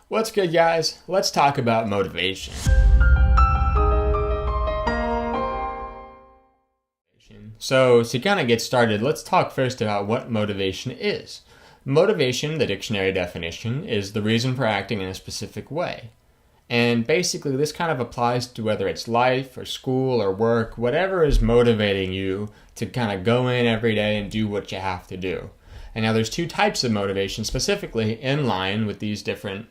What's good, guys? Let's talk about motivation. So to kind of get started, let's talk first about what motivation is. Motivation, the dictionary definition, is the reason for acting in a specific way. And basically this kind of applies to whether it's life or school or work, whatever is motivating you to kind of go in every day and do what you have to do. And now there's two types of motivation specifically in line with these different,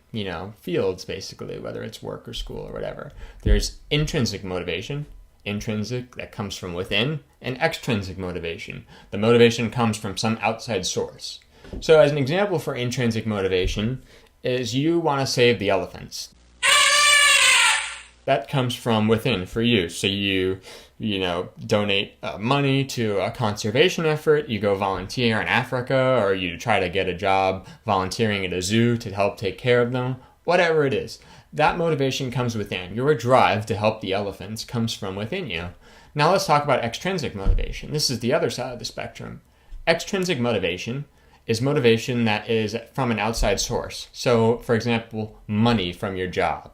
fields basically, whether it's work or school or whatever. There's intrinsic motivation, intrinsic that comes from within, and extrinsic motivation. The motivation comes from some outside source. So as an example for intrinsic motivation is you want to save the elephants. That comes from within for you. So you donate money to a conservation effort, you go volunteer in Africa, or you try to get a job volunteering at a zoo to help take care of them, whatever it is. That motivation comes within. Your drive to help the elephants comes from within you. Now let's talk about extrinsic motivation. This is the other side of the spectrum. Extrinsic motivation is motivation that is from an outside source. So, for example, money from your job,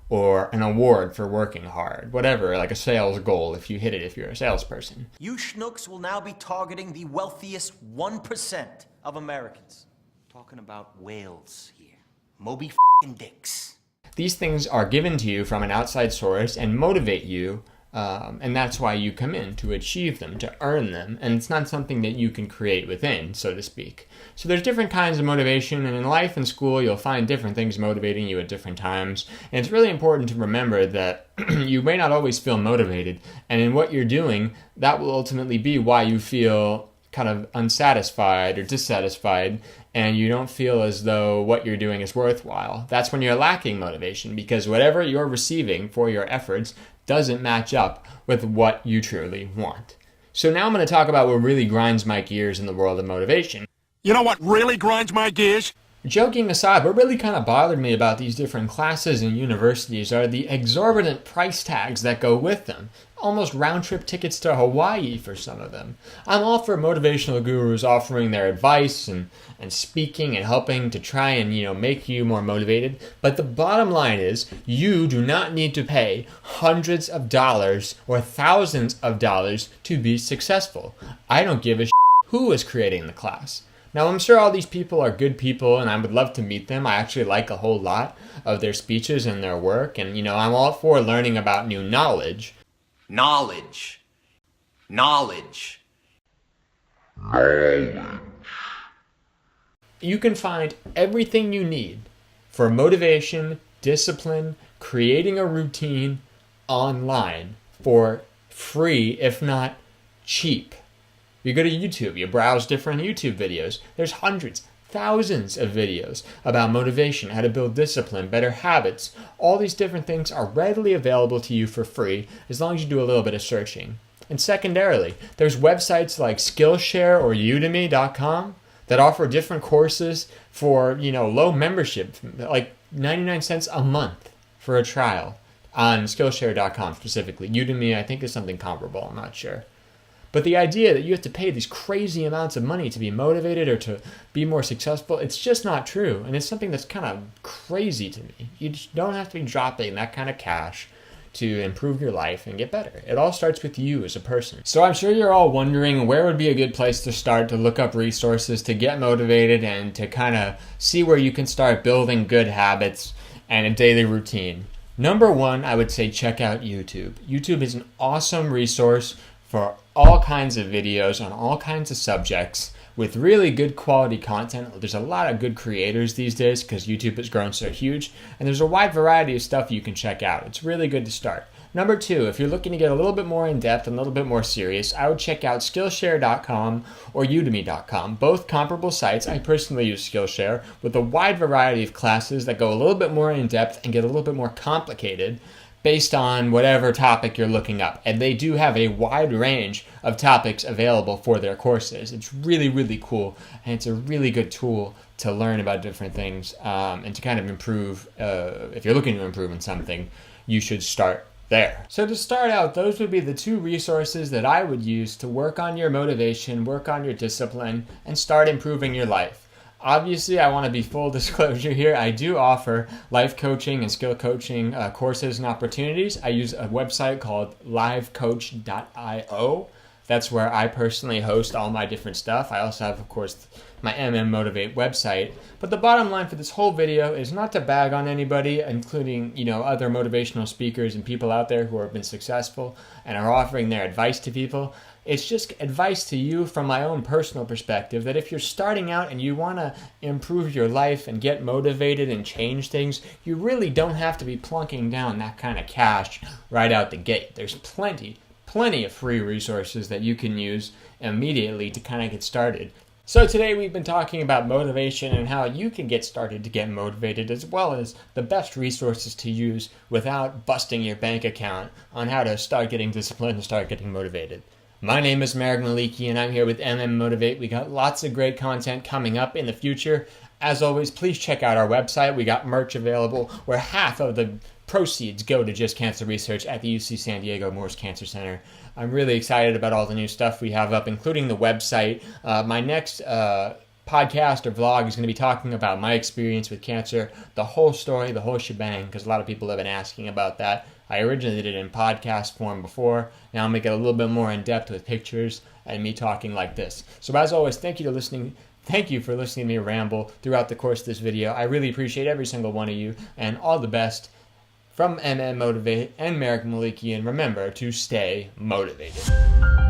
or an award for working hard, whatever, like a sales goal if you hit it if you're a salesperson. You schnooks will now be targeting the wealthiest 1% of Americans. Talking about whales here. Moby f***ing dicks. These things are given to you from an outside source and motivate you, and that's why you come in, to achieve them, to earn them, and it's not something that you can create within, so to speak. So there's different kinds of motivation, and in life and school you'll find different things motivating you at different times, and it's really important to remember that you may not always feel motivated, and in what you're doing, that will ultimately be why you feel kind of unsatisfied or dissatisfied, and you don't feel as though what you're doing is worthwhile. That's when you're lacking motivation, because whatever you're receiving for your efforts doesn't match up with what you truly want. So now I'm going to talk about what really grinds my gears in the world of motivation. You know what really grinds my gears? Joking aside, what really kind of bothered me about these different classes and universities are the exorbitant price tags that go with them. Almost round-trip tickets to Hawaii for some of them. I'm all for motivational gurus offering their advice and speaking and helping to try and, make you more motivated. But the bottom line is, you do not need to pay hundreds of dollars or thousands of dollars to be successful. I don't give a who is creating the class. Now, I'm sure all these people are good people, and I would love to meet them. I actually like a whole lot of their speeches and their work, and, I'm all for learning about new knowledge. Knowledge. You can find everything you need for motivation, discipline, creating a routine online for free, if not cheap. You go to YouTube, you browse different YouTube videos. There's hundreds, thousands of videos about motivation, how to build discipline, better habits. All these different things are readily available to you for free as long as you do a little bit of searching. And secondarily, there's websites like Skillshare or Udemy.com that offer different courses for, low membership, like 99 cents a month for a trial on Skillshare.com specifically. Udemy, I think, is something comparable. I'm not sure. But the idea that you have to pay these crazy amounts of money to be motivated or to be more successful, it's just not true. And it's something that's kind of crazy to me. You just don't have to be dropping that kind of cash to improve your life and get better. It all starts with you as a person. So I'm sure you're all wondering where would be a good place to start to look up resources, to get motivated, and to kind of see where you can start building good habits and a daily routine. Number one, I would say check out YouTube. YouTube is an awesome resource for all kinds of videos on all kinds of subjects with really good quality content. There's a lot of good creators these days because YouTube has grown so huge, and there's a wide variety of stuff you can check out. It's really good to start. Number two, if you're looking to get a little bit more in-depth and a little bit more serious, I would check out Skillshare.com or Udemy.com. Both comparable sites. I personally use Skillshare with a wide variety of classes that go a little bit more in-depth and get a little bit more complicated based on whatever topic you're looking up. And they do have a wide range of topics available for their courses. It's really, really cool, and it's a really good tool to learn about different things and to kind of improve. If you're looking to improve in something, you should start there. So to start out, those would be the two resources that I would use to work on your motivation, work on your discipline, and start improving your life. Obviously, I want to be full disclosure here. I do offer life coaching and skill coaching courses and opportunities. I use a website called livecoach.io. That's where I personally host all my different stuff. I also have, of course, my MMMotivate website. But the bottom line for this whole video is not to bag on anybody, including, other motivational speakers and people out there who have been successful and are offering their advice to people. It's just advice to you from my own personal perspective that if you're starting out and you want to improve your life and get motivated and change things, you really don't have to be plunking down that kind of cash right out the gate. There's plenty of free resources that you can use immediately to kind of get started. So today we've been talking about motivation and how you can get started to get motivated, as well as the best resources to use without busting your bank account on how to start getting disciplined and start getting motivated. My name is Marek Maliki and I'm here with MMMotivate. We got lots of great content coming up in the future. As always, please check out our website. We got merch available where half of the proceeds go to just cancer research at the UC San Diego Moores Cancer Center. I'm really excited about all the new stuff we have up, including the website. My next podcast or vlog is going to be talking about my experience with cancer, the whole story, the whole shebang, because a lot of people have been asking about that. I originally did it in podcast form before. Now I'll make it a little bit more in depth with pictures and me talking like this. So as always, thank you for listening to me ramble throughout the course of this video. I really appreciate every single one of you, and all the best from MMMotivate and Marek Maliki, and remember to stay motivated.